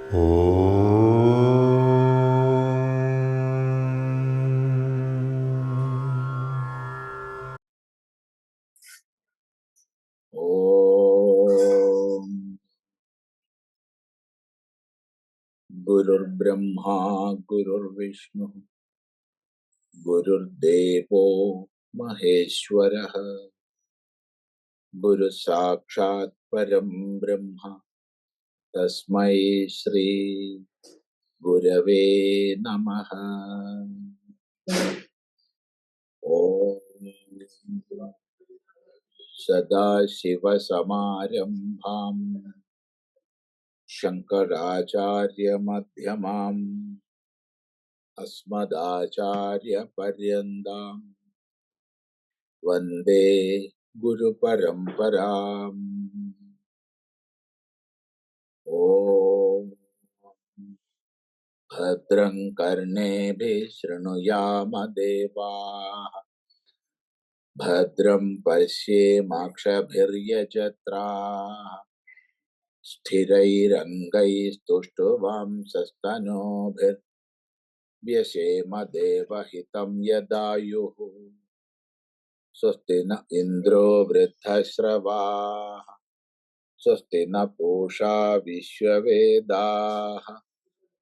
Gurur Brahma, Gurur Vishnu, Gurur Devo Maheshwaraha, Guru Sakshat Param Brahma, Tasmai Shri Gurave Namaha. Om Sada Shiva Samarambham Shankaracharya Madhyamam Asmadacharya Paryandam Vande Guru Paramparam. Om Bhadrang Karnebhi Shrunuyama Devah Bhadram Pashyemakshabhiryajatra Sthirairangai Stushtuvam Vyashema Devahitam Yadayuhu Swasti na Indro Vṛkṣava Swasti na Pusha Vishwavedah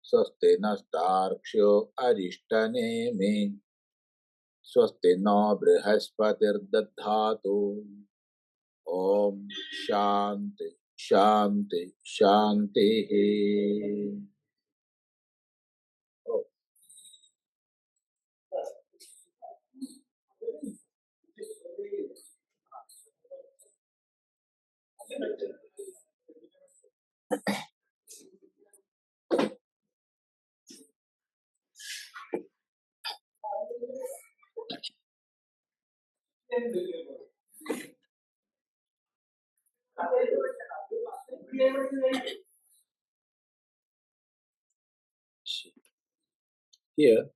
Swasti na Starksho Arishtanemi Swasti no Brihaspati'r Dadhatu. Om Shanti Shanti Shanti. Here,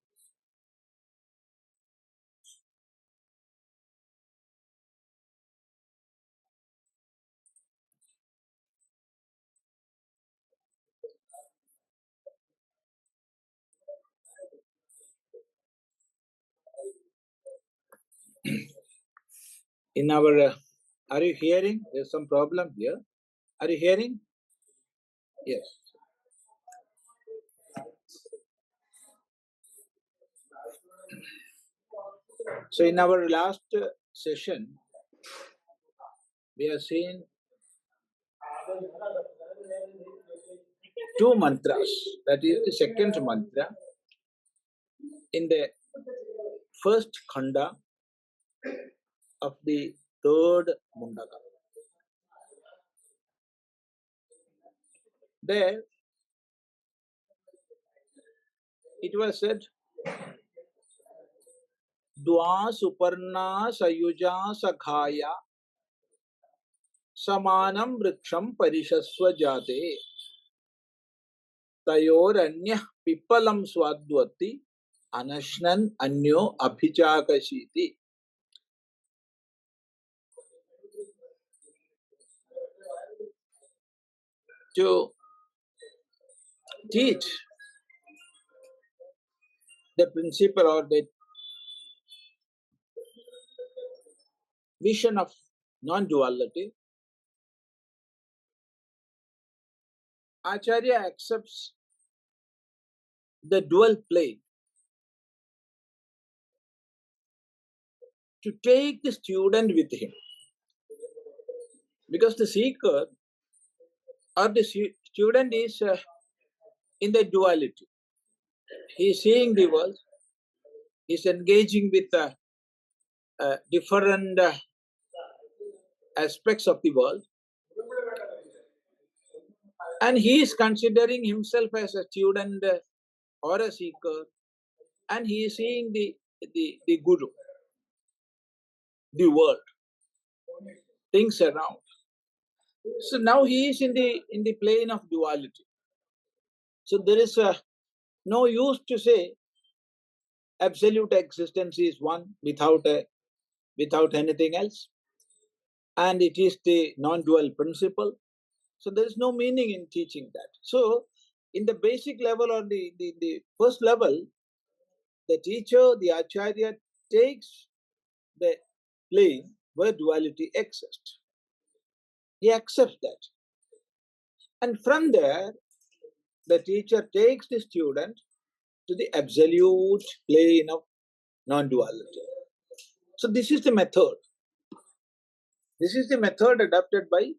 in our, are you hearing? There's some problem here. Are you hearing? Yes. So in our last session, we have seen two mantras. That is the second mantra in the first khanda of the third Mundaka. There, it was said, Dva suparna sayuja sakhaya samanam vṛkṣam parishasva jate tayoranyah pipalam swadvati anashnan anyo abhichakashiti. To teach the principle or the vision of non-duality, Acharya accepts the dual plane to take the student with him. Because the seeker or the student is in the duality. He is seeing the world, he is engaging with different aspects of the world, and he is considering himself as a student or a seeker, and he is seeing the Guru, the world, things around. So now he is in the plane of duality. So there is no use to say absolute existence is one without anything else, and it is the non-dual principle. So there is no meaning in teaching that. So In the basic level or the first level, the teacher, the acharya takes the plane where duality exists. He accepts that. And from there, the teacher takes the student to the absolute plane of non-duality. So this is the method. This is the method adopted by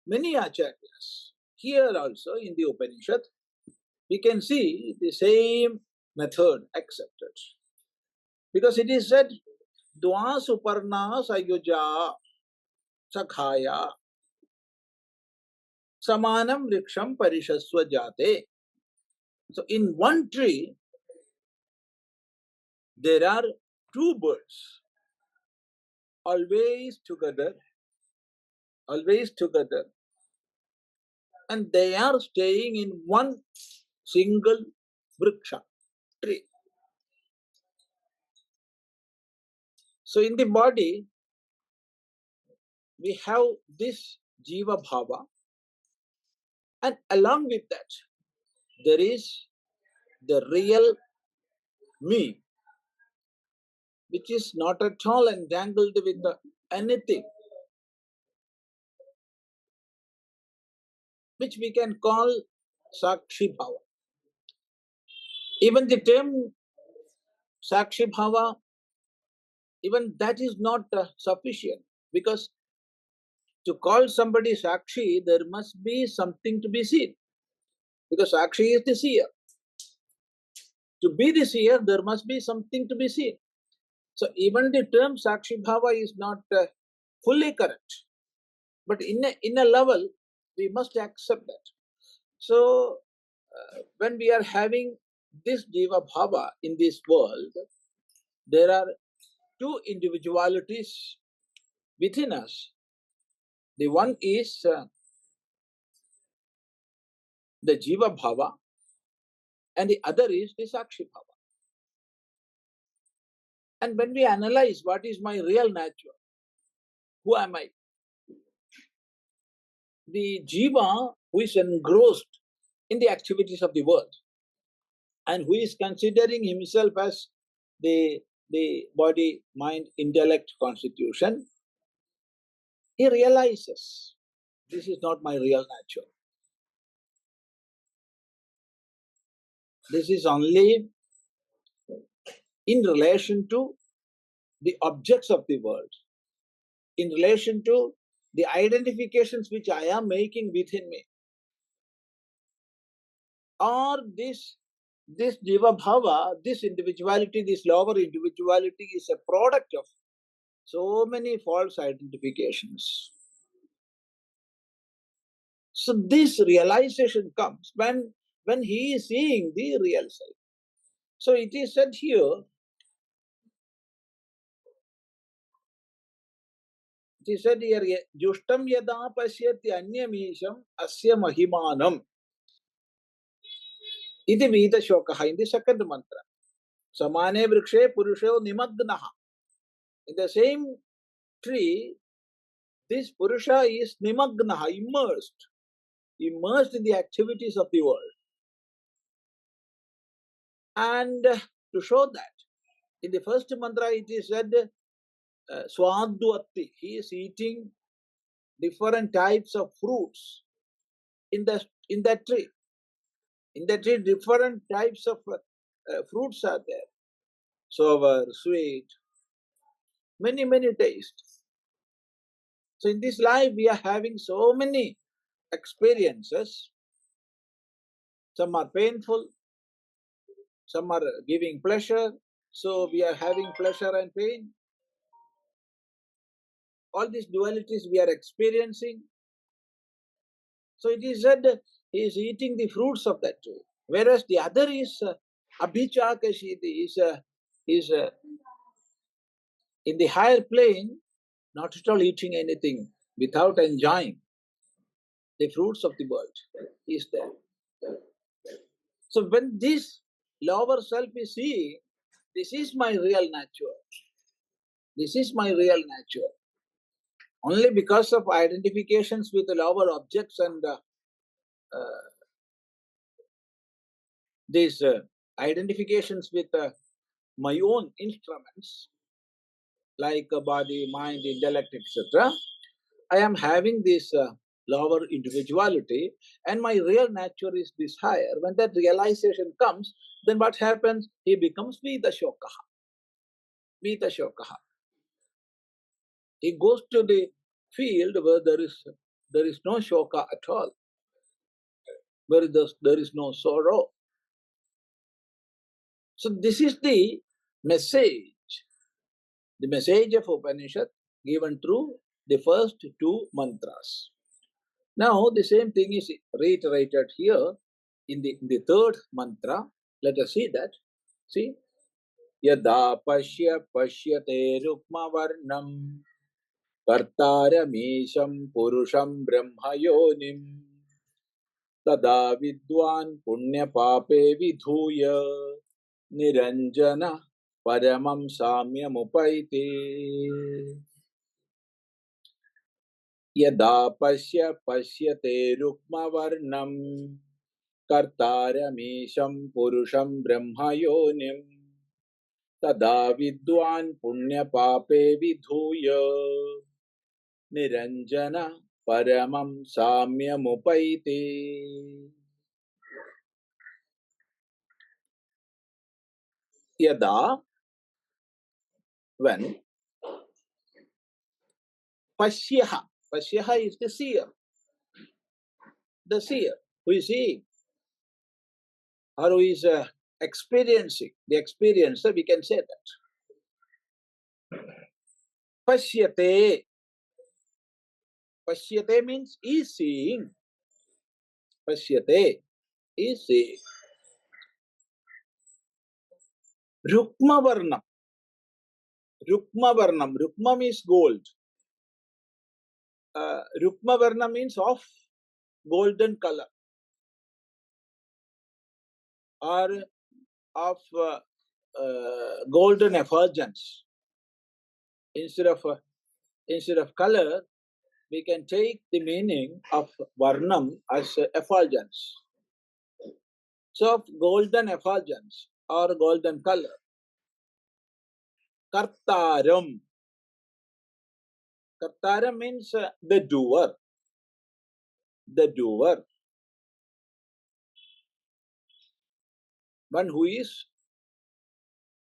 many acharyas. Here also in the Upanishad, we can see the same method accepted. Because it is said, Dva suparna sayuja sakhaya samānam vṛkṣam parishasva jāte. So in one tree, there are two birds, always together, and they are staying in one single vṛkṣa, tree. So in the body, we have this jiva bhava, and along with that, there is the real me, which is not at all entangled with anything, which we can call sakshi bhava. Even the term sakshi bhava, even that is not sufficient, because to call somebody sakshi, there must be something to be seen, because sakshi is the seer. To be the seer, there must be something to be seen. So even the term sakshi bhava is not fully correct, but in a level, we must accept that. So when we are having this jiva bhava in this world, there are two individualities within us. The one is the jiva bhava, and the other is the sakshi bhava. And when we analyze what is my real nature, who am I? The jiva who is engrossed in the activities of the world and who is considering himself as the body, mind, intellect constitution, he realizes this is not my real nature. This is only in relation to the objects of the world, in relation to the identifications which I am making within me. Or this jiva bhava, this individuality, this lower individuality is a product of so many false identifications. So this realization comes when he is seeing the real self. So it is said here, juṣṭaṃ yadā paśyatyanyamīśamasya mahimānam. Iti vītaśokaḥ in the second mantra. Samāne vṛkṣe puruṣo nimagno'niśayā. In the same tree, this purusha is nimagno'niśayā, immersed in the activities of the world. And to show that, in the first mantra it is said, swadvati, he is eating different types of fruits in that tree. In that tree, different types of fruits are there. Sour, sweet, many tastes. So in this life, we are having so many experiences. Some are painful, some are giving pleasure. So we are having pleasure and pain. All these dualities we are experiencing. So it is said he is eating the fruits of that tree. Whereas the other is abhichakashiti, is in the higher plane, not at all eating anything without enjoying the fruits of the world. He is there. So when this lower self is seeing, this is my real nature. This is my real nature. Only because of identifications with the lower objects and these identifications with my own instruments, like body, mind, intellect, etc., I am having this lower individuality, and my real nature is this higher. When that realization comes, then what happens? He becomes vītaśokaḥ. Vītaśokaḥ. He goes to the field where there is no shoka at all, where there is no sorrow. So this is the message of Upanishad given through the first two mantras. Now the same thing is reiterated here in the third mantra. Let us see that. See, yadā paśyate rukma varnam kartāramīśam puruṣam brahma yonim tadā vidvān punya pāpe vidhūya niranjana paramam samyamupaite. Yadā paśyate rukma varnam kartāramīśam puruṣam brahma yonim tadā vidvān punya pāpe vidhūya niranjana paramam samyamupaite. Yadā, when paśyaha is the seer who is seeing or who is experiencing, the experiencer, we can say that. Paśyate means is seeing. Paśyate is seeing. Rukma varnam. Rukma means gold. Rukma varna means of golden color or of golden effulgence. Instead of color, we can take the meaning of varnam as effulgence. So of golden effulgence or golden color. Kartāram. Kartāram means the doer. The doer. One who is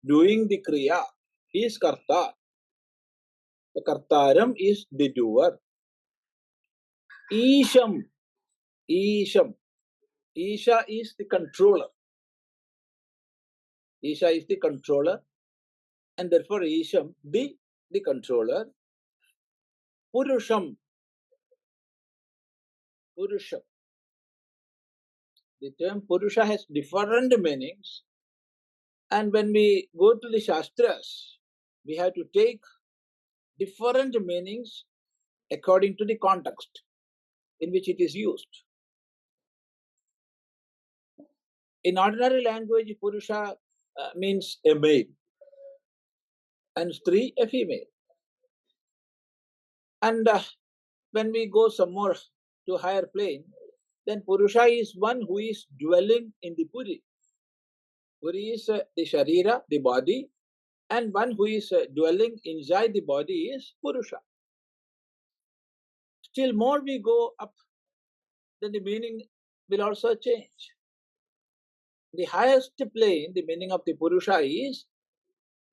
doing the kriya. He is karta. The kartaram is the doer. Isham. Isha is the controller. Isha is the controller, and therefore Isham, the controller. Puruṣam. The term Purusha has different meanings, and when we go to the Shastras, we have to take different meanings according to the context in which it is used. In ordinary language, Purusha means a male and Stri a female. And when we go some more to higher plane, then Purusha is one who is dwelling in the Puri. Puri is the Sharira, the body, and one who is dwelling inside the body is Purusha. Still more we go up, then the meaning will also change. The highest plane, the meaning of the Purusha is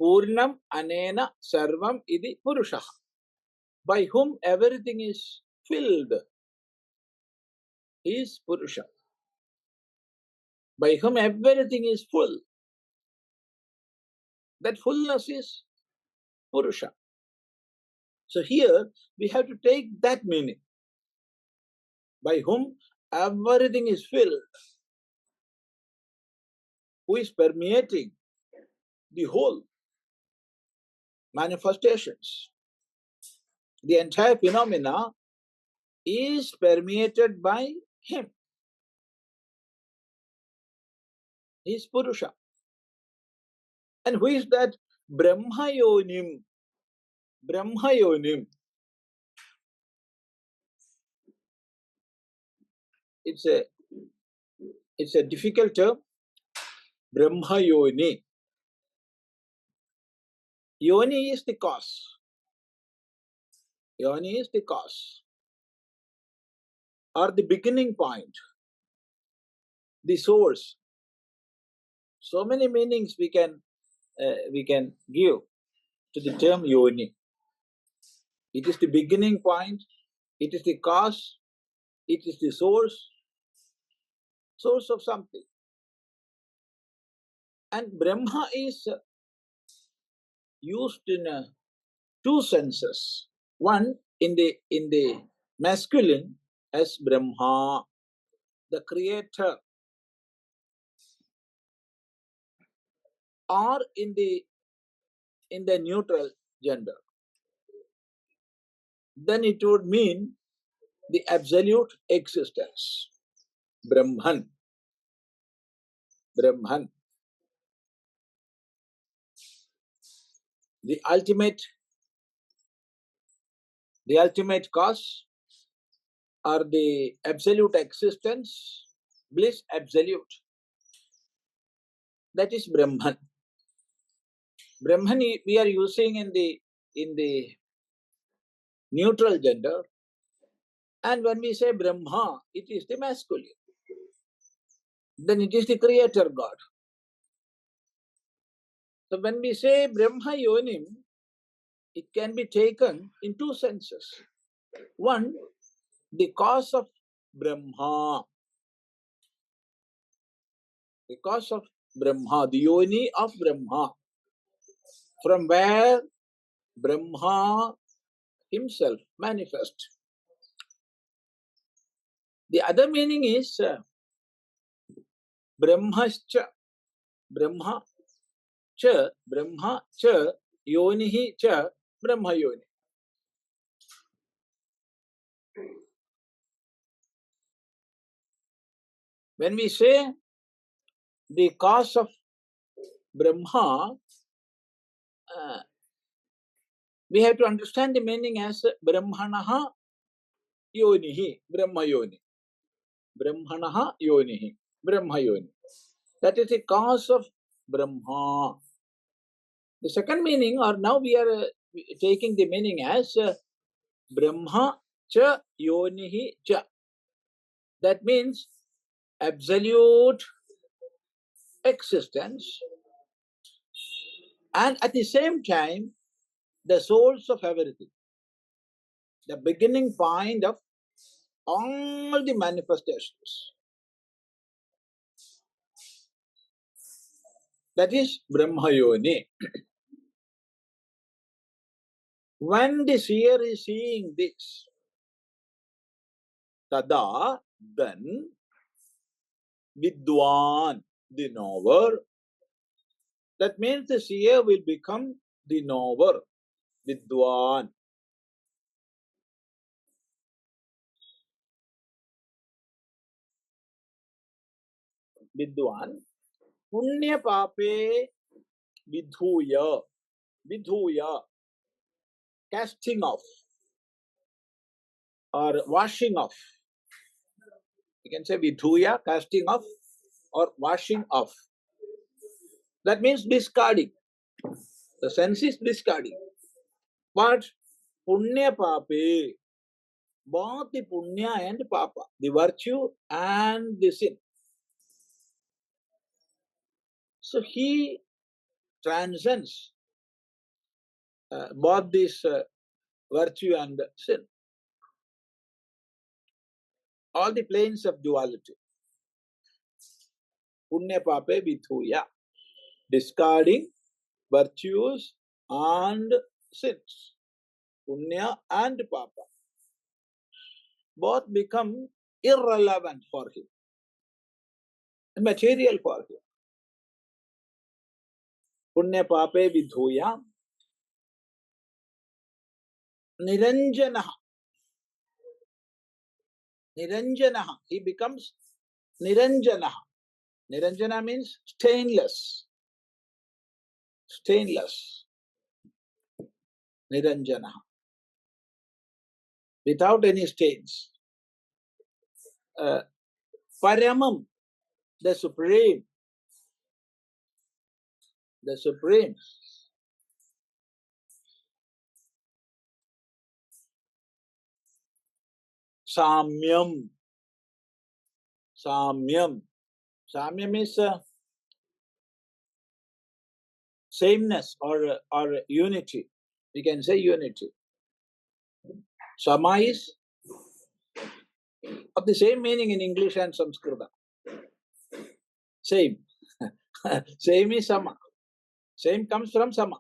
Purnam Anena Sarvam Idi Purusha, by whom everything is filled, is Purusha. By whom everything is full. That fullness is Purusha. So here we have to take that meaning. By whom everything is filled, who is permeating the whole manifestations. The entire phenomena is permeated by him. He is Purusha. And who is that? Brahma yonim. Brahma yonim. It's a difficult term. Brahma Yoni. Yoni is the cause. Yoni is the cause, or the beginning point, the source. So many meanings we can give to the term Yoni. It is the beginning point, it is the cause, it is the source of something. And Brahma is used in two senses. One, in the masculine as Brahma, the creator, or in the neutral gender. Then it would mean the absolute existence. Brahman. Brahman. The ultimate cause, or the absolute existence, bliss absolute. That is Brahman. Brahman we are using in the neutral gender, and when we say Brahma, it is the masculine. Then it is the creator God. So when we say Brahma Yonim, it can be taken in two senses. One, the cause of Brahma. The cause of Brahma, the Yoni of Brahma, from where Brahma himself manifests. The other meaning is Brahmascha, Brahma cha, Yonihi cha, Brahma Yoni. When we say the cause of Brahma, we have to understand the meaning as Brahmanaha Yonihi, Brahma Yoni. Brahmanaha Yonihi, Brahma Yoni. That is the cause of Brahma. The second meaning, or now we are taking the meaning as Brahma cha Yonihi cha. That means absolute existence, and at the same time, the source of everything, the beginning point of all the manifestations. That is Brahma Yoni. When the seer is seeing this, tada, then, vidwan, the knower. That means the seer will become the knower, vidwan. Vidwan, punya pape vidhuya, vidhuya, casting off or washing off. You can say vidhuya, casting off or washing off. That means discarding. The sense is discarding. But punya pape, both the punya and papa, the virtue and the sin. So he transcends both this virtue and sin. All the planes of duality. Punya pape vidhuya, discarding virtues and sins. Punya and papa. Both become irrelevant for him and material for him. Punya pape vidhuya, niranjanaha. Niranjanaha. He becomes niranjanaha. Niranjana means stainless. Stainless. Niranjanaha. Without any stains. Paramam, the supreme, the Supreme. Samyam. Samyam. Samyam is sameness or unity. We can say unity. Sama is of the same meaning in English and Sanskrit. Same. Same is sama. Same comes from sama.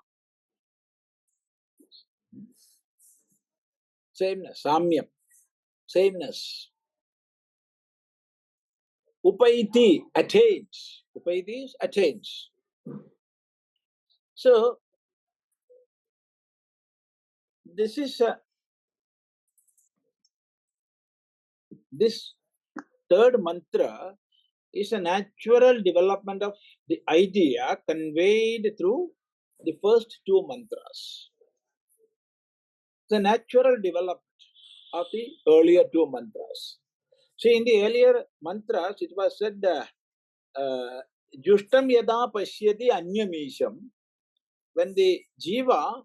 Sameness. Samyam. Sameness. Upaiti, attains. Upaiti is attains. So, this is this third mantra is a natural development of the idea conveyed through the first two mantras. The natural development of the earlier two mantras. See, in the earlier mantras, it was said, juṣṭaṃ yadā paśyatyanyamīśamasya. When the jiva,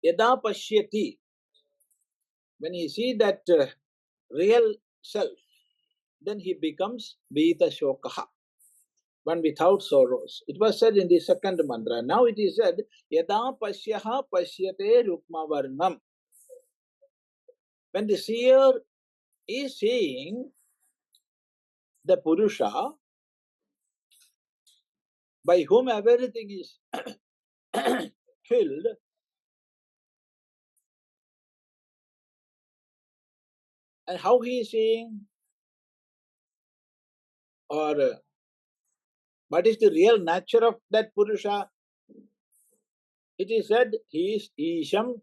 yadā paśyati, when he sees that real self, then he becomes vītaśokaḥ, one without sorrows. It was said in the second mantra. Now it is said, yadā paśyaha paśyate rukmavarnam. When the seer is seeing the puruṣa, by whom everything is filled, and how he is seeing, or what is the real nature of that puruṣa? It is said he is īśam,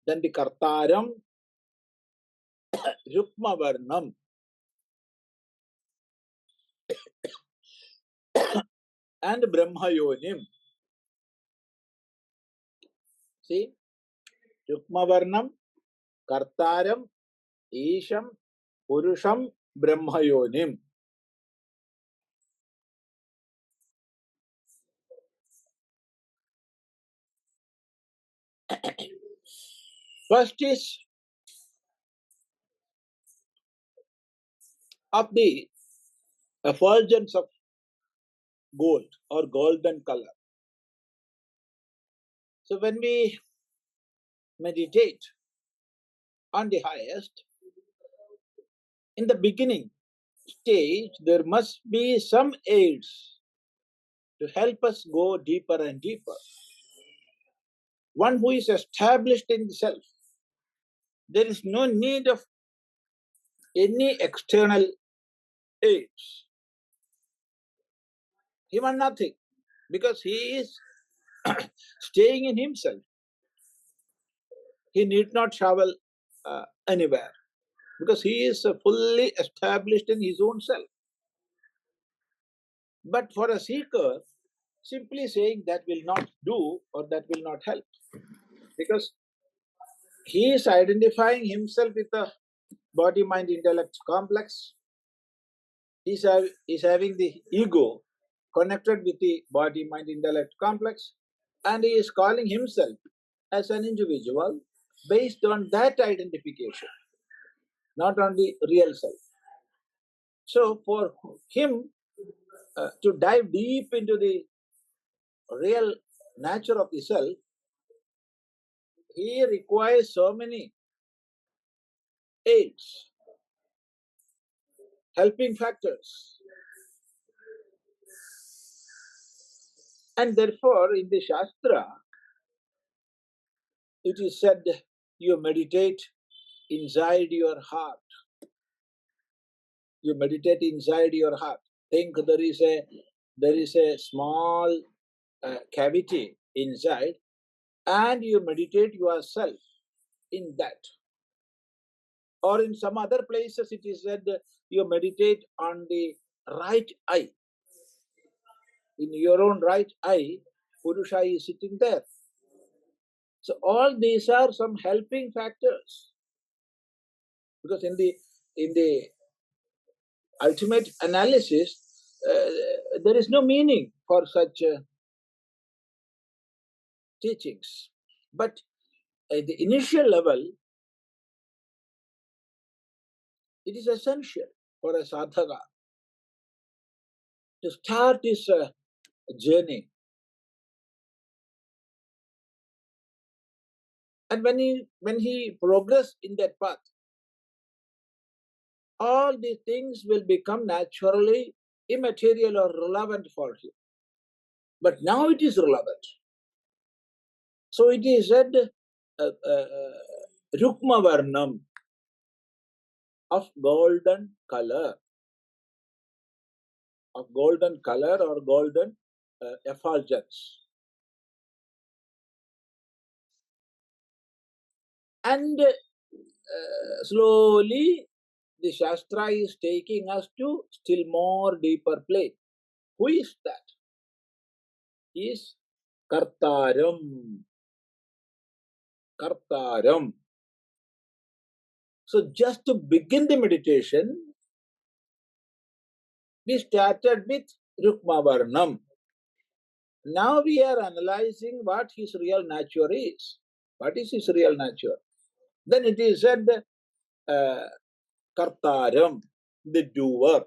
then the kartāram, rukmavarnam, and brahmayonim. See, rukmavarnam, kartāram, īśam, puruṣam, brahmayonim. First is of the effulgence of gold or golden color. So when we meditate on the highest, in the beginning stage, there must be some aids to help us go deeper and deeper. One who is established in the self, there is no need of any external aids, even nothing, because he is staying in himself. He need not travel anywhere, because he is fully established in his own self. But for a seeker, simply saying that will not do or that will not help, because he is identifying himself with a body-mind-intellect complex. He is having the ego connected with the body-mind-intellect complex, and he is calling himself as an individual based on that identification, not on the real self. So for him to dive deep into the real nature of the self, he requires so many aids, helping factors. And therefore, in the Shastra, it is said, you meditate inside your heart. You meditate inside your heart. Think there is a small cavity inside, and you meditate yourself in that. Or in some other places it is said, you meditate on the right eye. In your own right eye, puruṣa is sitting there. So all these are some helping factors. Because in the ultimate analysis, there is no meaning for such teachings. But at the initial level, it is essential for a sadhaka to start his journey. And when he progresses in that path, all these things will become naturally immaterial or relevant for him. But now it is relevant. So it is said, Rukma Varnam, of golden color, or golden effulgence. And slowly the Shastra is taking us to still more deeper plane. Who is that? He is Kartaram. Kartaram. So just to begin the meditation, we started with Rukma Varnam. Now we are analyzing what his real nature is. What is his real nature? Then it is said, Kartaram, the doer,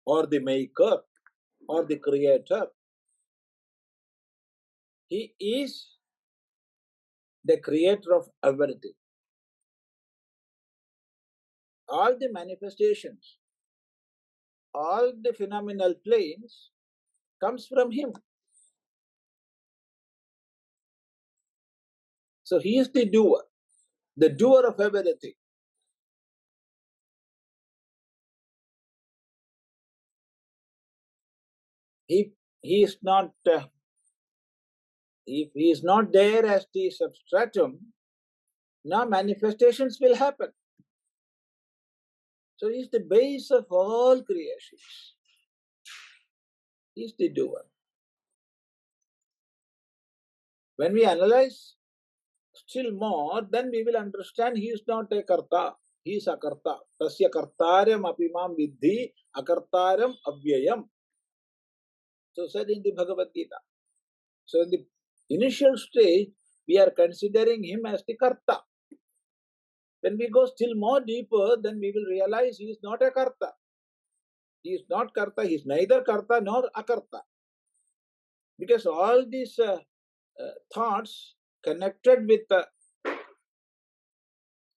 or the maker, or the creator. He is the creator of everything. All the manifestations, all the phenomenal planes comes from him. So he is the doer of everything. If he is not there as the substratum, now manifestations will happen. So he is the base of all creations. He is the doer. When we analyze still more, then we will understand he is not a karta. He is a karta. Tasya kartaram apimam vidhi akartaram avyayam. So said in the Bhagavad Gita. So in the initial stage, we are considering him as the karta. When we go still more deeper, then we will realize he is not a karta. He is not karta, he is neither karta nor akarta. Because all these thoughts connected with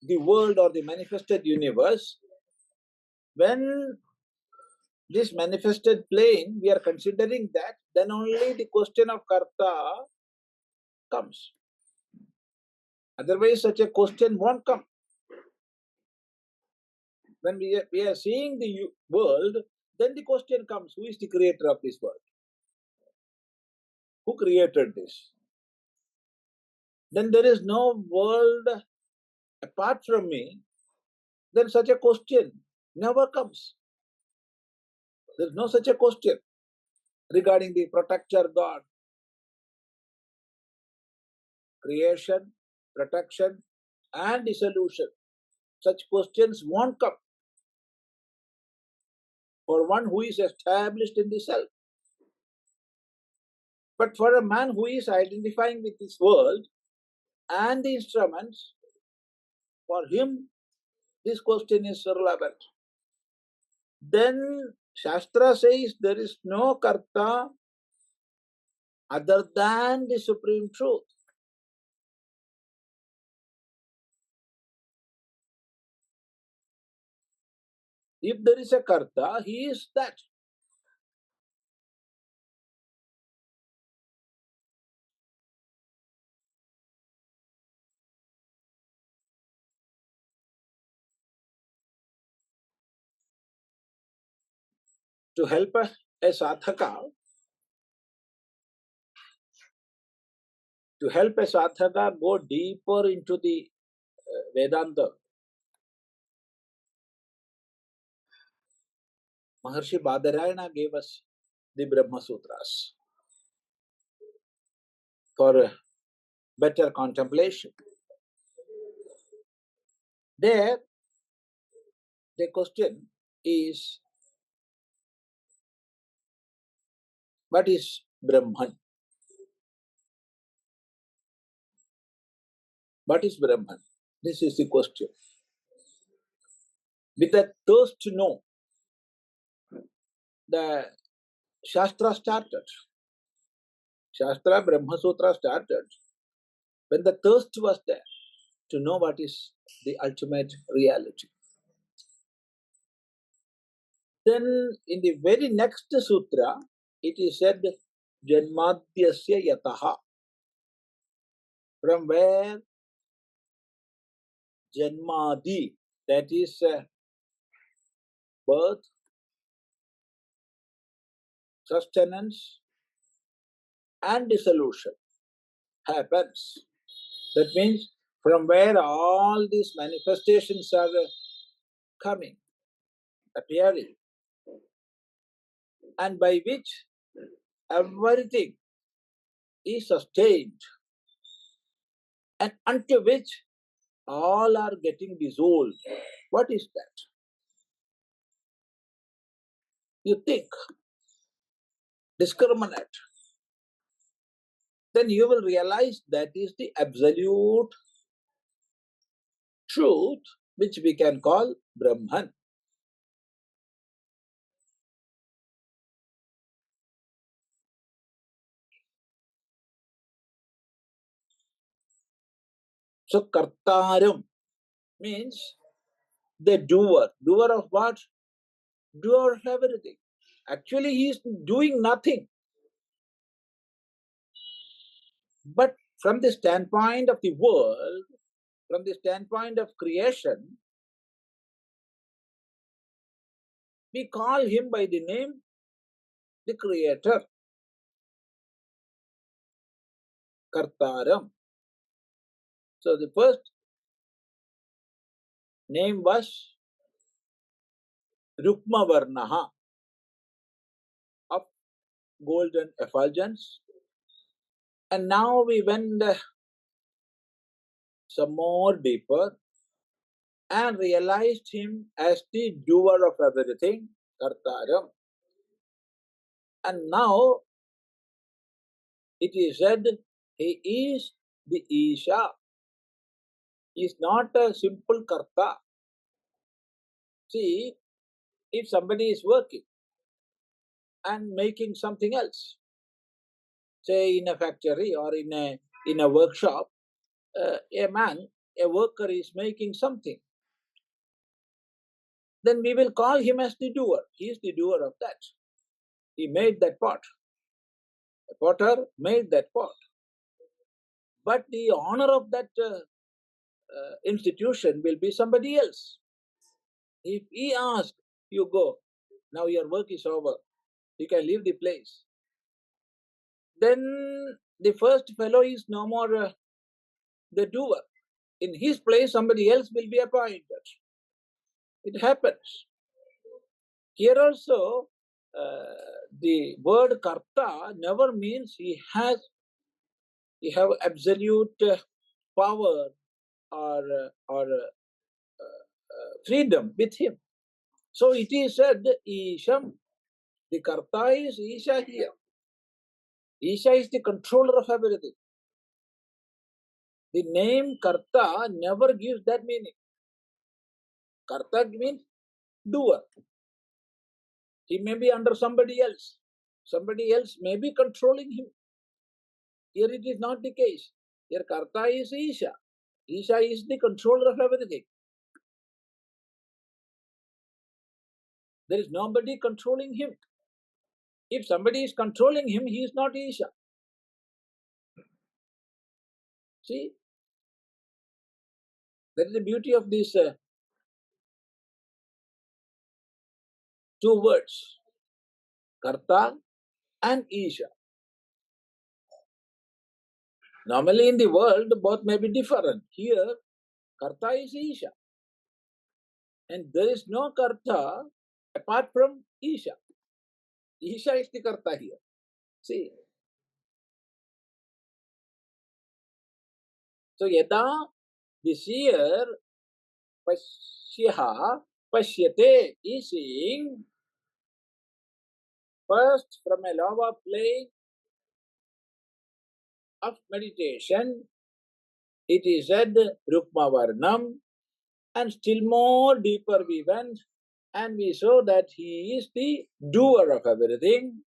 the world or the manifested universe, when this manifested plane, we are considering that, then only the question of karta comes. Otherwise, such a question won't come. When we are seeing the world, then the question comes, who is the creator of this world? Who created this? Then there is no world apart from me, then such a question never comes. There is no such a question regarding the protector God. Creation, protection, and dissolution. Such questions won't come for one who is established in the self. But for a man who is identifying with this world and the instruments, for him, this question is irrelevant. Then Shastra says there is no karta other than the supreme truth. If there is a karta, he is that. To help a sadhaka, go deeper into the Vedanta, Maharshi Badarayana gave us the Brahma Sutras for better contemplation. There, the question is, What is Brahman? What is Brahman? This is the question. With that thirst to know, the Shastra started. Shastra, Brahma Sutra started when the thirst was there to know what is the ultimate reality. Then in the very next sutra, it is said, Janmadhyasya yataha. From where Janmadi, that is birth, sustenance, and dissolution happens. That means from where all these manifestations are coming, appearing, and by which everything is sustained, and unto which all are getting dissolved. What is that? You think, discriminate. Then you will realize that is the absolute truth which we can call Brahman. So Kartaram means the doer. Doer of what? Doer of everything. Actually, he is doing nothing. But from the standpoint of the world, from the standpoint of creation, we call him by the name the creator. Kartaram. So the first name was Rukmavarnaha, of golden effulgence. And now we went some more deeper and realized him as the doer of everything, Kartaram. And now it is said he is the Isha. He is not a simple Karta. See, if somebody is working and making something else, say in a factory or in a workshop, a worker is making something, then we will call him as the doer. He is the doer of that. He made that pot. The potter made that pot. But the honor of that institution will be somebody else. If he asks, you go, now your work is over, you can leave the place, then the first fellow is no more the doer. In his place, somebody else will be appointed. It happens. Here also, the word karta never means he have absolute power or freedom with him. So it is said, Isham, the karta is Isha here. Isha is the controller of everything. The name karta never gives that meaning. Karta means doer. He may be under somebody else. Somebody else may be controlling him. Here it is not the case. Here karta is Isha. Isha is the controller of everything. There is nobody controlling him. If somebody is controlling him, he is not Isha. See? That is the beauty of these two words, karta and Isha. Normally in the world, both may be different. Here, karta is Isha. And there is no karta apart from Isha. Isha is the karta here. See? So, yadā, the seer, paśyatyanyamīśamasya, is seeing First, from a lower plane of meditation, it is said Rukmavarnam, and still more deeper we went, and we saw that he is the doer of everything.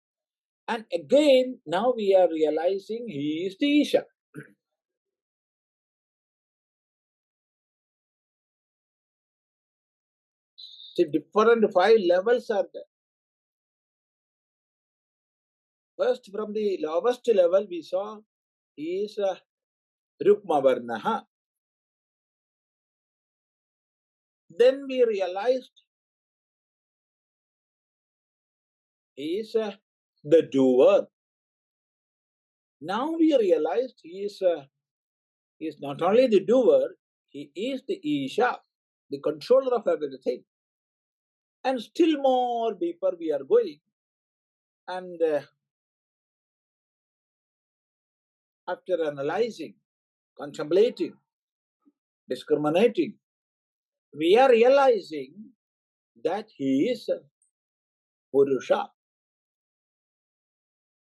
And again, now we are realizing he is the Isha. The different 5 levels are there. First, from the lowest level, we saw he is Rukmavarnaha. Then we realized he is the doer. Now we realized he is not only the doer, he is the Isha, the controller of everything. And still more deeper we are going. And after analyzing, contemplating, discriminating, we are realizing that he is puruṣo,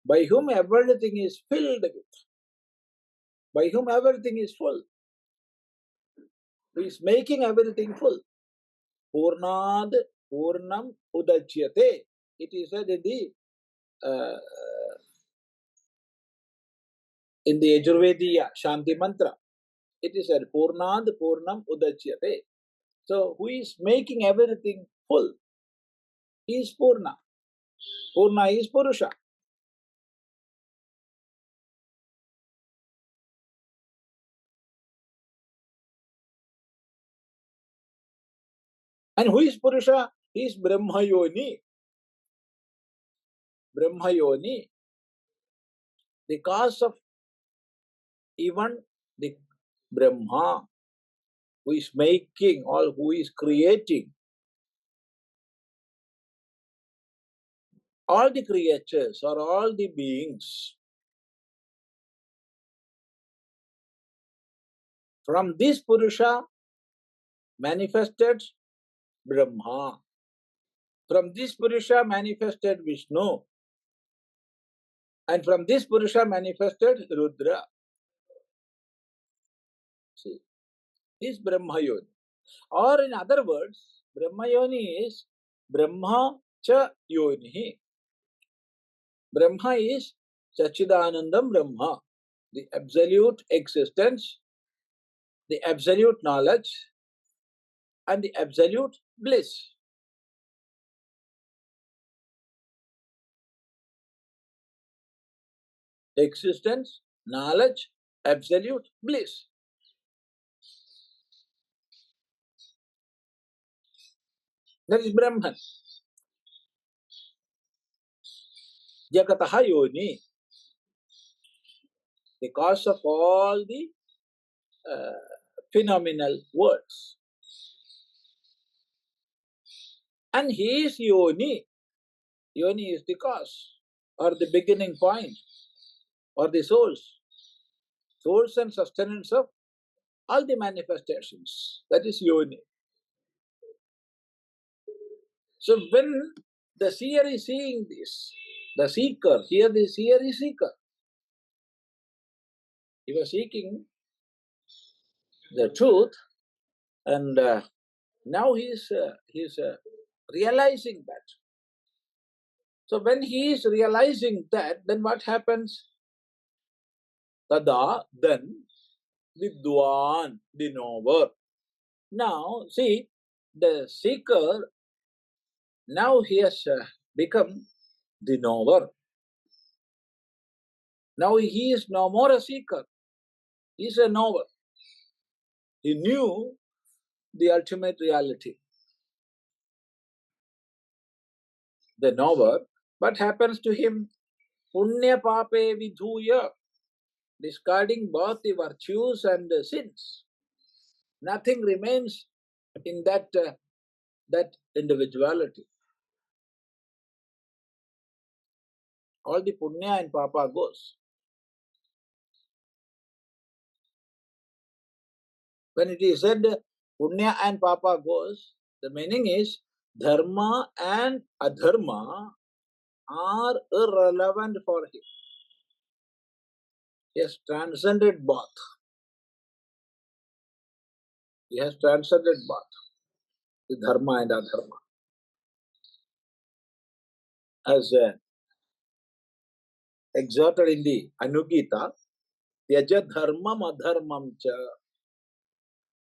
by whom everything is filled with, by whom everything is full. He is making everything full. Purnād purnam udachyate. It is said in the Yajurvediya Shanti Mantra. It is said Purnād purnam udachyate. So who is making everything full? He is Purna. Purna is puruṣo. And who is puruṣo? He is Brahmayoni. Brahmayoni, the cause of even the Brahma, who is making or who is creating all the creatures or all the beings. From this puruṣo manifested Brahma. From this puruṣo manifested Vishnu. And from this puruṣo manifested Rudra. See, this Brahmayoni. Or in other words, Brahmayoni is Brahma cha yonihi. Brahma is Sachidanandam Brahma, the absolute existence, the absolute knowledge, and the absolute bliss. Existence, knowledge, absolute bliss. That is Brahman. Jakataha yoni, the cause of all the phenomenal worlds. And he is yoni. Yoni is the cause, or the beginning point, or the source. Source and sustenance of all the manifestations. That is yoni. So when the seer is seeing this, the seeker, here the seer is seeker. He was seeking the truth, and now he is realizing that. So when he is realizing that, then what happens? Tada, then vidwan, the knower. Now, see, the seeker, now he has become the knower. Now he is no more a seeker. He is a knower. He knew the ultimate reality. The knower, what happens to him? Punya pape vidhuya, discarding both the virtues and the sins. Nothing remains in that individuality. All the punya and papa goes. When it is said punya and papa goes, the meaning is dharma and adharma are irrelevant for him. He has transcended both. He has transcended both, the dharma and adharma. As exhorted in the Anugita, Tyaja dharmam adharmam cha.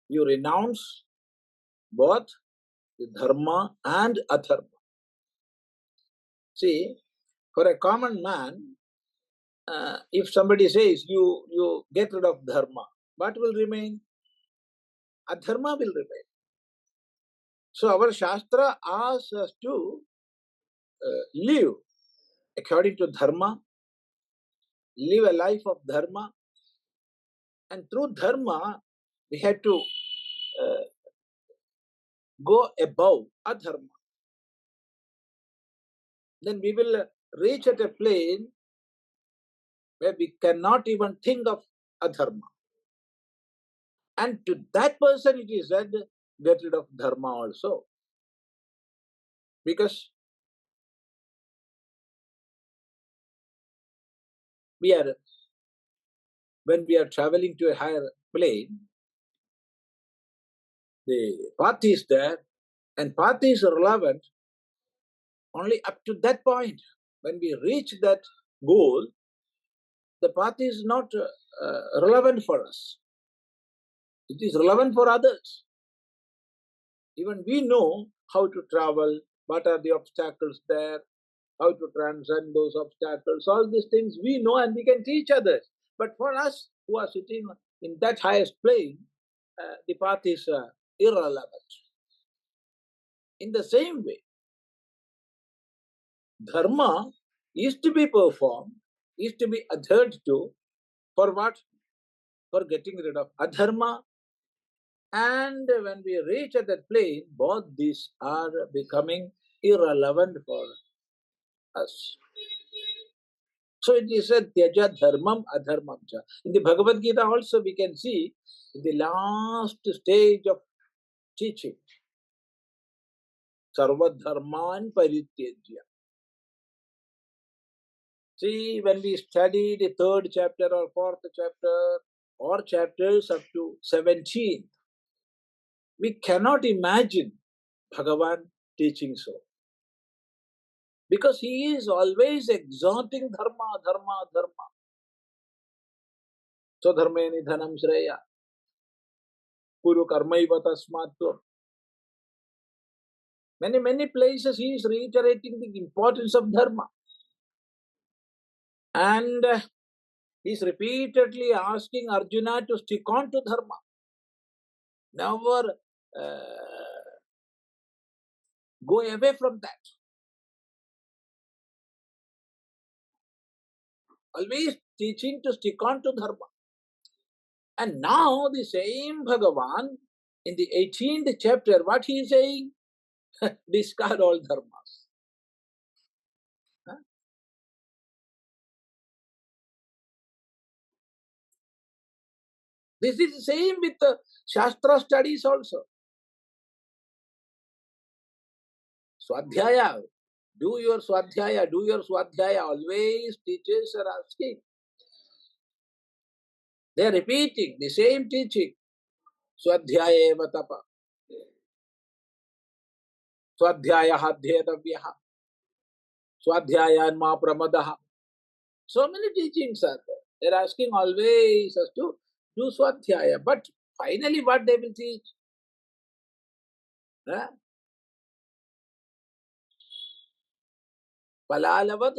You renounce both the dharma and adharma. See, for a common man, if somebody says you get rid of dharma, what will remain? Adharma will remain. So our Shastra asks us to live according to dharma, live a life of dharma, and through dharma we have to go above adharma. Then we will reach at a plane where we cannot even think of adharma. And to that person it is said, get rid of dharma also. Because when we are traveling to a higher plane, the path is there, and path is relevant only up to that point. When we reach that goal, the path is not relevant for us. It is relevant for others. Even we know how to travel, what are the obstacles there, how to transcend those obstacles. All these things we know and we can teach others. But for us who are sitting in that highest plane, the path is irrelevant. In the same way, dharma is to be performed, is to be adhered to. For what? For getting rid of adharma. And when we reach at that plane, both these are becoming irrelevant for us. So it is said, Tyaja dharmam adharmam cha. In the Bhagavad Gita also we can see the last stage of teaching. Sarva dharman parityajya. See, when we study the 3rd chapter or 4th chapter or chapters up to 17, we cannot imagine Bhagavan teaching so. Because he is always exhorting dharma, dharma, dharma. So dharme nidhanam shreya. Puru karmaiva tasmatvam. Many places he is reiterating the importance of dharma. And he is repeatedly asking Arjuna to stick on to dharma. Never go away from that. Always teaching to stick on to dharma. And now the same Bhagavan in the 18th chapter, what he is saying? Discard all dharmas. Huh? This is the same with the Shastra studies also. Swadhyaya, do your swadhyaya, do your swadhyaya. Always teachers are asking. They are repeating the same teaching. Swadhyaya eva tapa. Swadhyaya hadhyetavyaha. Swadhyaya ma pramadaha. So many teachings are there. They are asking always us to do swadhyaya. But finally what they will teach? Huh? Palalavad.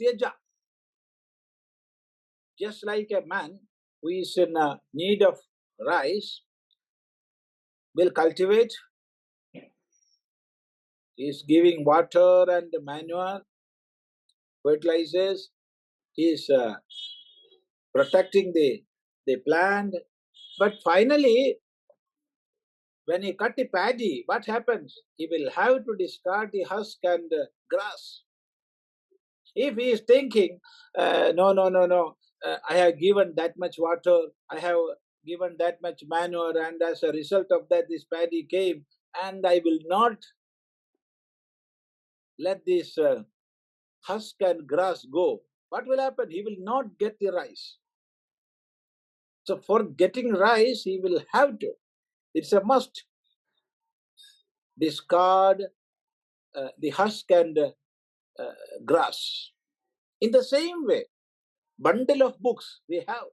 Tyaja. Just like a man who is in need of rice will cultivate, he is giving water and manure, fertilizers, he is protecting the plant. But finally, when he cut the paddy, what happens? He will have to discard the husk and grass. If he is thinking, no, I have given that much water, I have given that much manure, and as a result of that this paddy came, and I will not let this husk and grass go, what will happen? He will not get the rice. So for getting rice, he will have to, it's a must, discard the husk and grass. In the same way, bundle of books we have.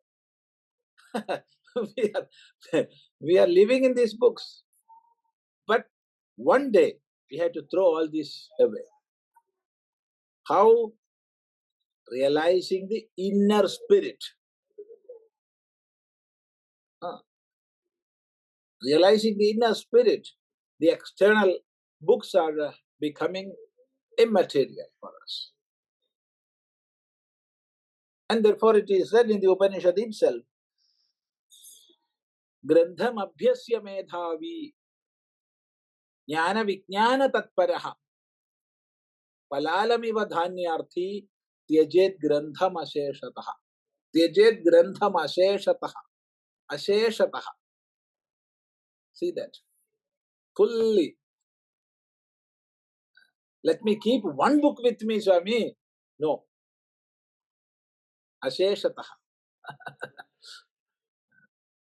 we are living in these books. But one day we have to throw all this away. How? Realizing the inner spirit. Realizing the inner spirit, the external books are becoming immaterial for us. And therefore it is said in the Upanishad itself, Grandham abhyasya medhavi jnana vijnana tatparaha palalamiva dhanyarthi tyajet grandham asheshataha. Tyajet grandham asheshataha. Asheshataha. See that? Fully. Let me keep one book with me, Swami. No. Asheshataha.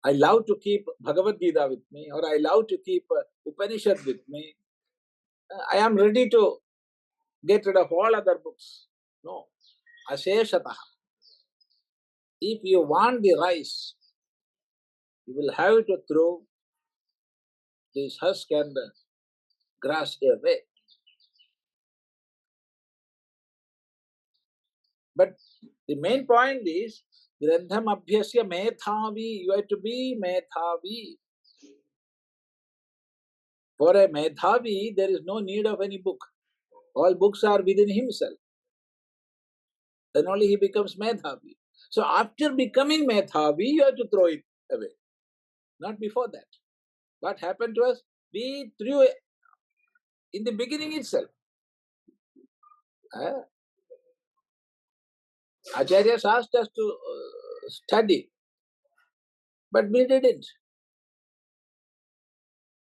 I love to keep Bhagavad Gita with me, or I love to keep Upanishad with me. I am ready to get rid of all other books. No. Asheshataha. If you want the rice, you will have to throw this husk and grass away. But the main point is, Grandham abhyasya medhavi, you have to be medhavi. For a medhavi, there is no need of any book. All books are within himself. Then only he becomes medhavi. So after becoming medhavi, you have to throw it away. Not before that. What happened to us? We threw it in the beginning itself. Acharyas asked us to study, but we didn't.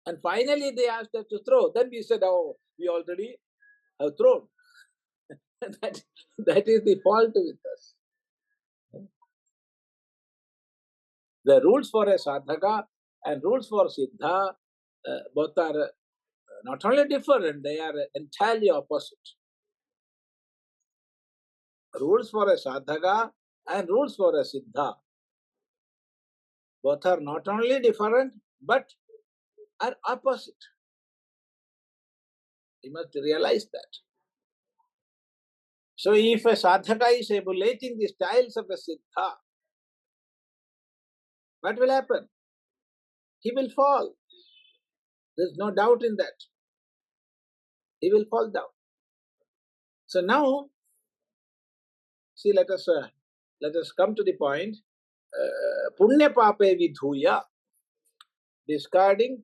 And finally they asked us to throw. Then we said, oh, we already have thrown. that is the fault with us. The rules for a sadhaka and rules for siddha, both are not only different, they are entirely opposite. Rules for a sadhaka and rules for a siddha, both are not only different, but are opposite. You must realize that. So if a sadhaka is emulating the styles of a siddha, what will happen? He will fall. There is no doubt in that. He will fall down. So now, see, let us come to the point. Punya pape vidhuya, discarding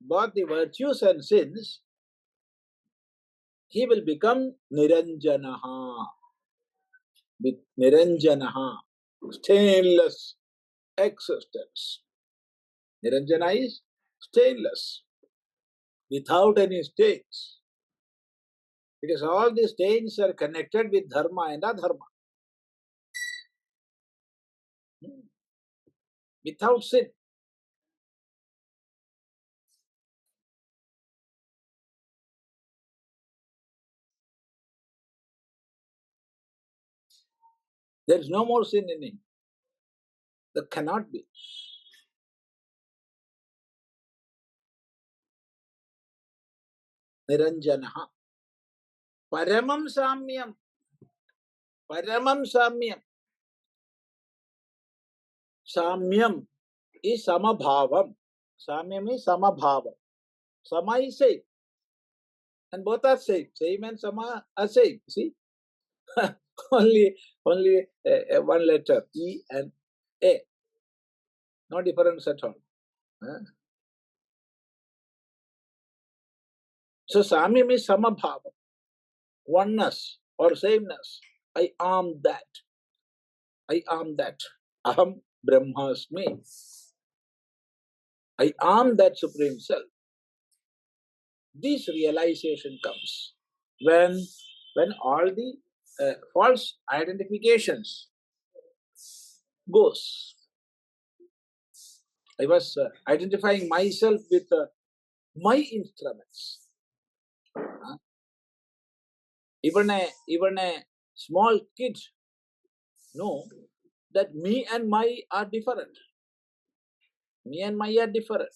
both the virtues and sins, he will become niranjanaha. With niranjanaha, stainless existence. Niranjana is stainless, without any stains. Because all the stains are connected with dharma and adharma. Without sin. There is no more sin in him. That cannot be. Niranjanaha. Paramam samyam. Paramam samyam. Samyam is samabhavam. Samyam is samabhavam. Sama is same. And both are same. Same and sama are same. See? only one letter, E and A. No difference at all. So samyam is samabhava, oneness or sameness. I am that. I am that. Aham Brahmasmi. I am that Supreme Self. This realization comes when all the false identifications goes. I was identifying myself with my instruments. Even a small kid know that me and my are different. Me and my are different.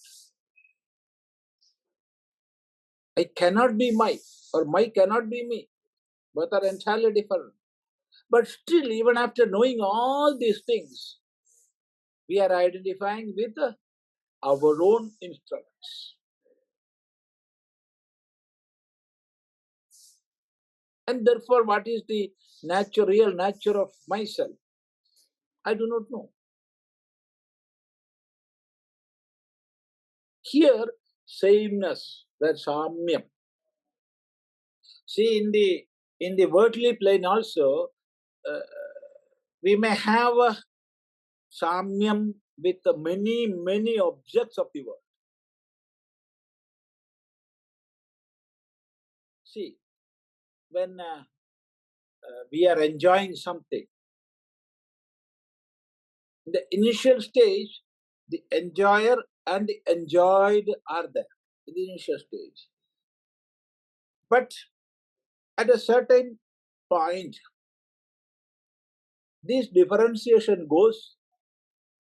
I cannot be my, or my cannot be me. Both are entirely different. But still, even after knowing all these things, we are identifying with our own instruments. And therefore, what is the real nature of myself? I do not know. Here, sameness, that samyam. See, in the worldly plane also, uh, we may have a samyam with many objects of the world. See, when we are enjoying something, in the initial stage, the enjoyer and the enjoyed are there in the initial stage. But at a certain point, this differentiation goes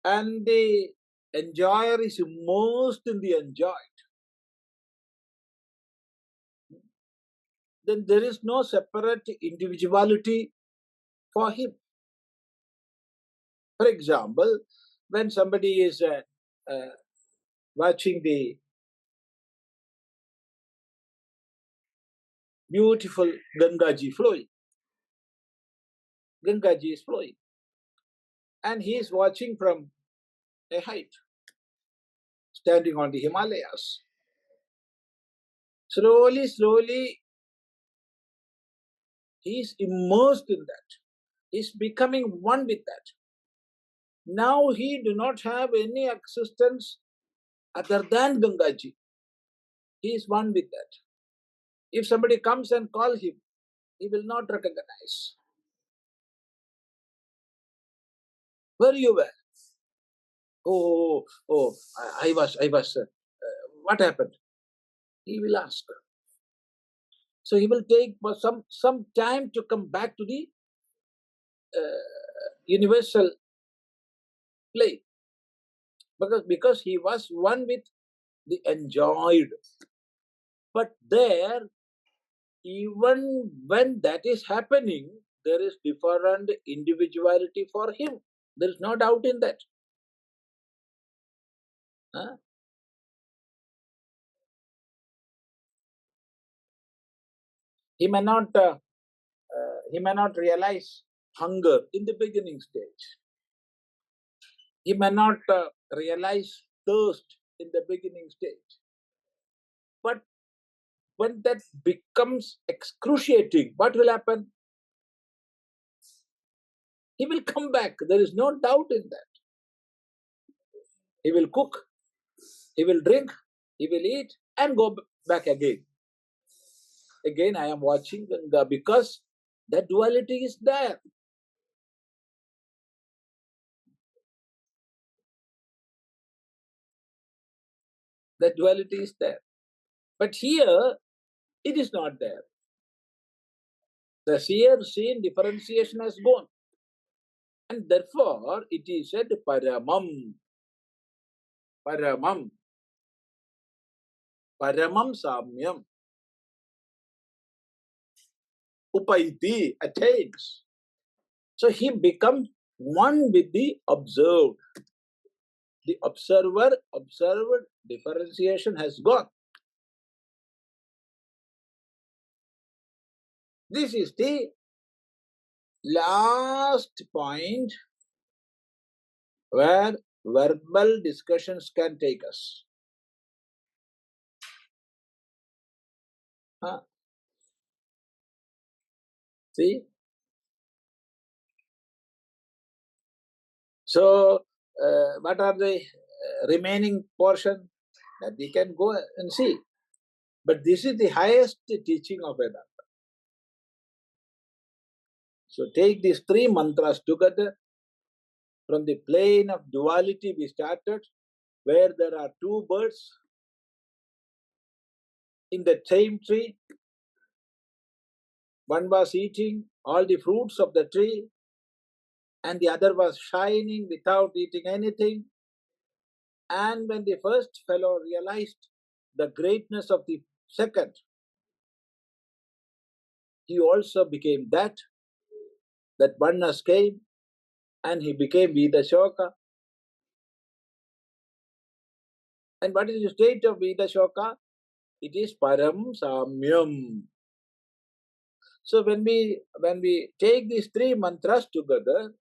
and the enjoyer is immersed in the enjoyed. Then there is no separate individuality for him. For example, when somebody is watching the beautiful Gangaji flowing, Gangaji is flowing, and he is watching from a height, standing on the Himalayas. Slowly, he is immersed in that. He is becoming one with that. Now he do not have any existence other than Gangaji. He is one with that. If somebody comes and calls him, he will not recognize. Where you were? Oh, I was. What happened? He will ask. So he will take some time to come back to the universal plane, because he was one with the enjoyed. But there, even when that is happening, there is different individuality for him. There is no doubt in that. Huh? He may not realize hunger in the beginning stage. He may not realize thirst in the beginning stage. But when that becomes excruciating, what will happen? He will come back. There is no doubt in that. He will cook, he will drink, he will eat, and go back again. Again, I am watching Ganga, because that duality is there. That duality is there. But here, it is not there. The seen differentiation has gone. And therefore, it is said paramam. Paramam. Paramam samyam. Upaiti, attains. So he becomes one with the observed. The observed differentiation has gone. This is the last point where verbal discussions can take us. Huh? See? So, what are the remaining portion that we can go and see. But this is the highest teaching of Vedanta. So take these three mantras together. From the plane of duality we started, where there are two birds in the same tree. One was eating all the fruits of the tree, and the other was shining without eating anything. And when the first fellow realized the greatness of the second, he also became that oneness came, and he became vītaśokaḥ. And what is the state of vītaśokaḥ? It is param samyam. So when we take these three mantras together,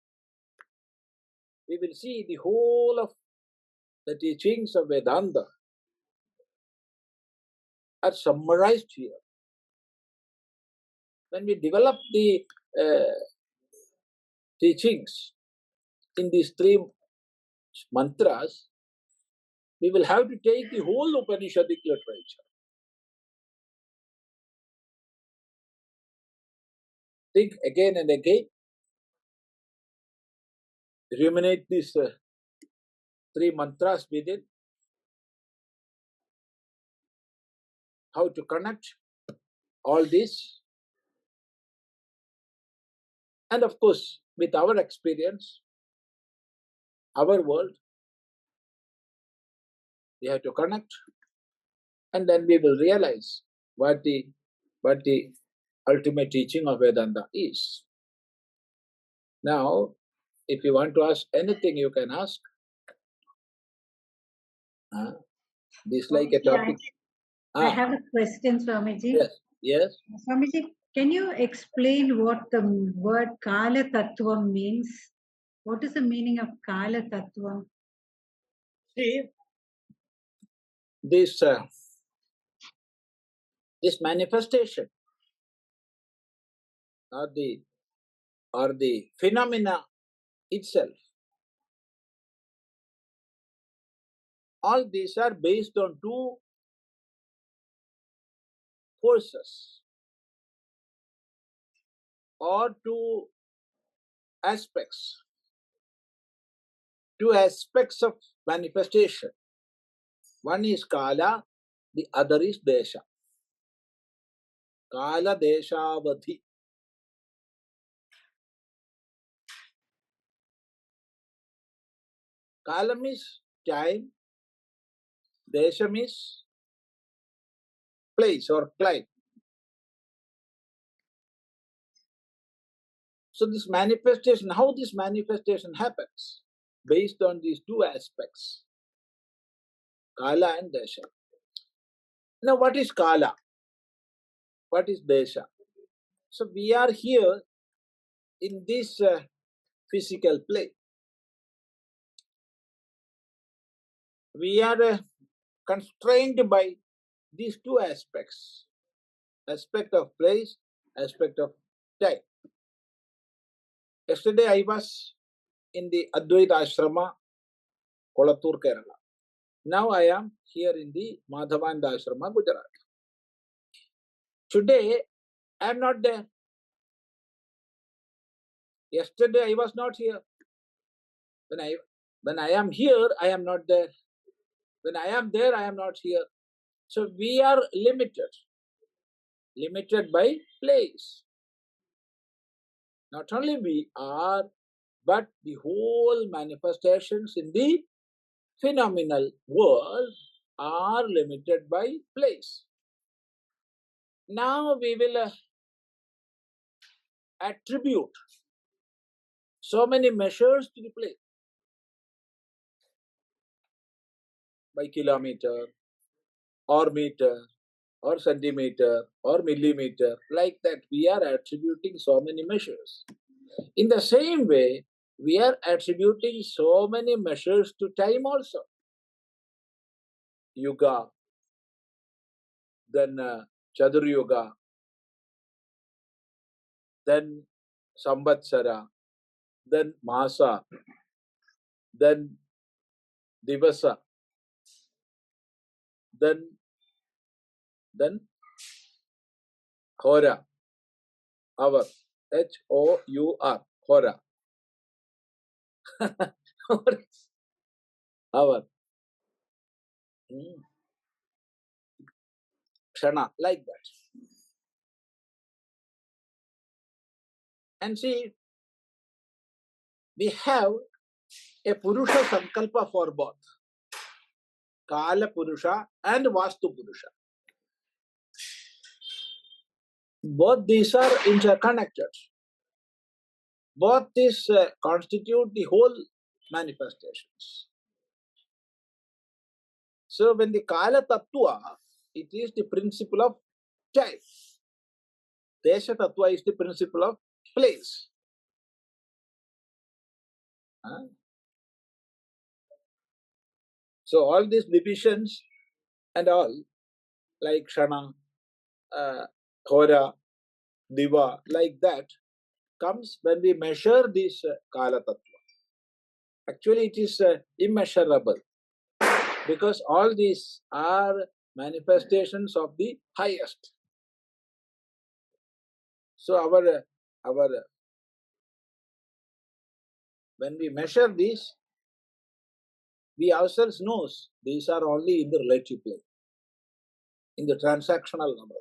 we will see the whole of the teachings of Vedanta are summarized here. When we develop the teachings in these three mantras, we will have to take the whole Upanishadic literature. Think again and again. Ruminate these three mantras within. How to connect all this. And of course, with our experience, our world, we have to connect, and then we will realize what the ultimate teaching of Vedanta is. Now, if you want to ask anything, you can ask. This like a topic. I have a question, Swamiji. Yes. Yes. Swamiji, can you explain what the word Kala Tattvam means? What is the meaning of Kala Tattvam? See, this manifestation or the phenomena itself, all these are based on two forces or two aspects of manifestation. One is Kala, the other is Desha. Kala Deshavadhi. Kala means time, Desha means place or climate. So this manifestation, how this manifestation happens, based on these two aspects, Kala and Desha. Now what is Kala? What is Desha? So we are here in this physical plane. We are constrained by these two aspects, aspect of place, aspect of time. Yesterday I was in the Advaithashramam, Kolattur, Kerala. Now I am here in the Madhavandashrama, Gujarat. Today I am not there. Yesterday I was not here. When I am here, I am not there. When I am there, I am not here. So we are limited by place. Not only we are, but the whole manifestations in the phenomenal world are limited by place. Now we will attribute so many measures to the place. By kilometer, or meter, or centimeter, or millimeter, like that we are attributing so many measures. In the same way, we are attributing so many measures to time also. Yuga, then Chadur Yuga, then Samvatsara, then Masa, then divasa, then hora, hour, H-O-U-R, hora, hour, kshana, like that. And see, we have a puruṣo sankalpa for both kala purusha and vastu purusha. Both these are interconnected. Both these constitute the whole manifestations. So when the kala tattva, it is the principle of time. Desha tattva is the principle of place. So all these divisions and all, like kshana, hora, diva, like that, comes when we measure this kala tattva. Actually, it is immeasurable, because all these are manifestations of the highest. So when we measure these, we ourselves know these are only in the relative plane, in the transactional number.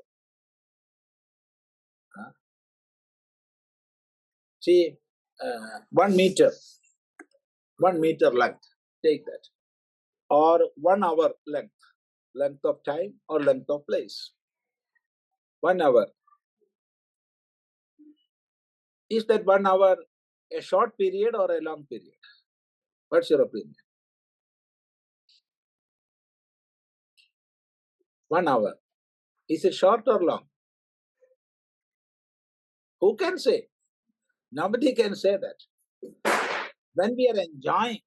See, 1 meter length, take that, or 1 hour length of time or length of place. 1 hour. Is that 1 hour a short period or a long period? What's your opinion? 1 hour. Is it short or long? Who can say? Nobody can say that. When we are enjoying,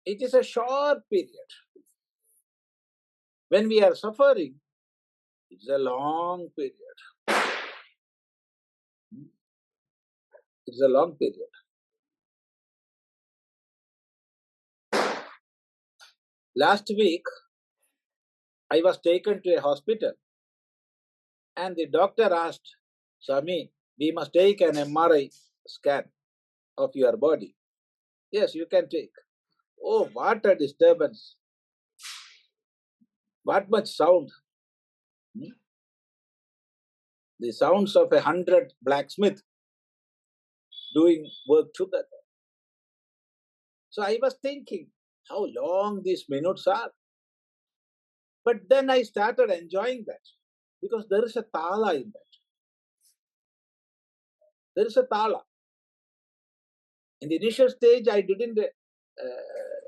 it is a short period. When we are suffering, it is a long period. It's a long period. Last week, I was taken to a hospital, and the doctor asked, Swami, we must take an MRI scan of your body. Yes, you can take. Oh, what a disturbance. What much sound. The sounds of 100 blacksmiths doing work together. So I was thinking how long these minutes are. But then I started enjoying that, because there is a tala in that. There is a tala. In the initial stage, I didn't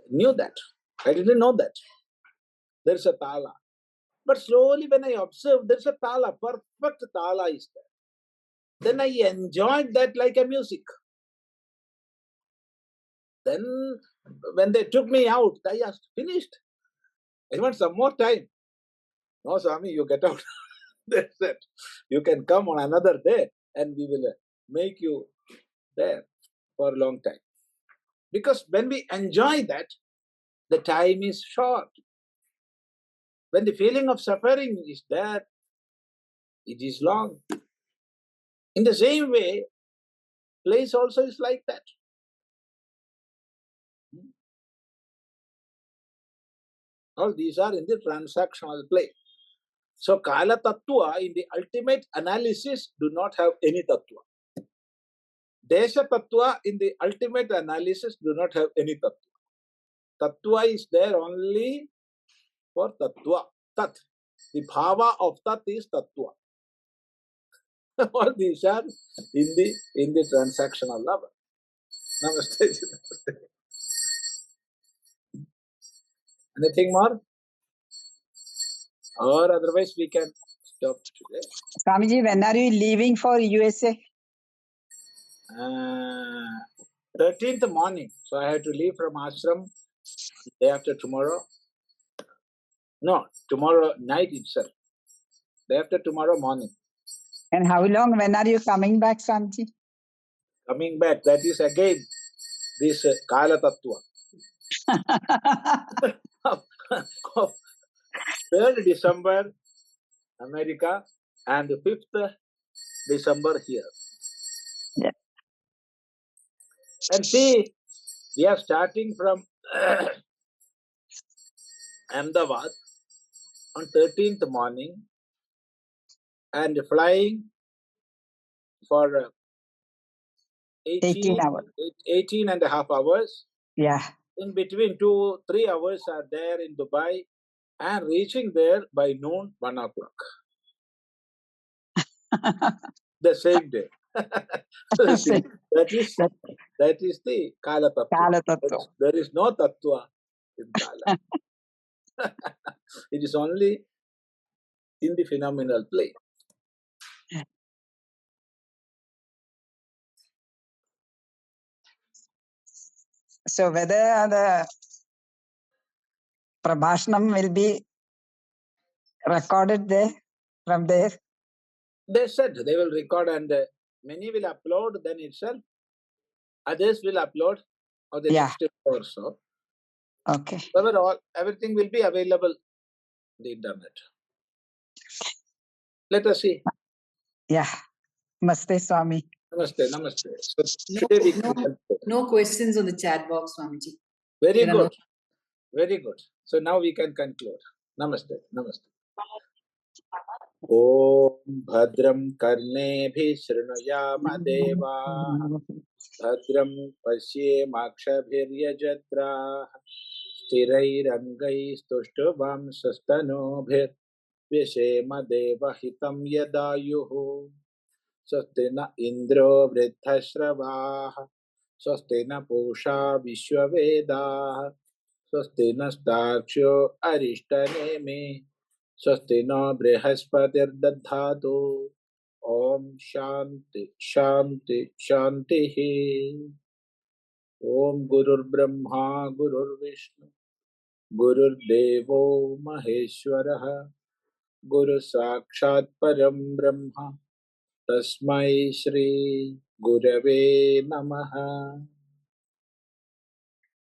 knew that. I didn't know that. There is a tala. But slowly when I observed, there is a tala, perfect tala is there. Then I enjoyed that like a music. Then when they took me out, I asked, finished? I want some more time. No, Swami, you get out. They said, you can come on another day and we will make you there for a long time. Because when we enjoy that, the time is short. When the feeling of suffering is there, it is long. In the same way, place also is like that. All these are in the transactional plane. So, Kala Tattva in the ultimate analysis do not have any Tattva. Desha Tattva in the ultimate analysis do not have any Tattva. Tattva is there only for Tattva. Tat. The Bhava of Tat is Tattva. All these are in the transactional level. Namaste. Anything more? Or otherwise we can stop today. Swamiji, when are you leaving for USA? 13th morning. So I have to leave from ashram day after tomorrow. No, tomorrow night itself. Day after tomorrow morning. And how long? When are you coming back, Swamiji? Coming back, that is again this Kala Tattva. 3rd December, America, and 5th December here. Yeah. And see, we are starting from Ahmedabad on 13th morning and flying for 18 hours. 18 and a half hours. Yeah. In between 2-3 hours are there in Dubai and reaching there by noon, 1 o'clock. The same day. Same. that is the Kala Tattva. Kala Tattva. There is no Tattva in Kala. It is only in the phenomenal plane. So whether the Prabhashanam will be recorded there, from there? They said they will record and many will upload then itself. Others will upload or the next day or so. Okay. However, everything will be available on the internet. Let us see. Yeah. Namaste, Swami. Namaste, namaste. So today we can No questions on the chat box, Swamiji. Very There are good. Very good. So now we can conclude. Namaste. Namaste. Om Bhadram Karnebhi Shrunuyama Deva Bhadram Paśyatyanyamīśamasya Sthirairangai Stuštvam Sastanobhir Vṛkṣema Deva Hitam Yadāyuhu Swastina Indro Vṛkṣavah Swastina Puruṣa Vishwavedah Swastina Stāksho Arishtaneme Swastina Brihaspati'r Dadhatu Om Shanti Shanti Shanti Om Gurur Brahma Gurur Vishnu Gurur Devo Maheshwaraha Guru Sakshat Param Brahma Tasmai Shri Gurave Namaha.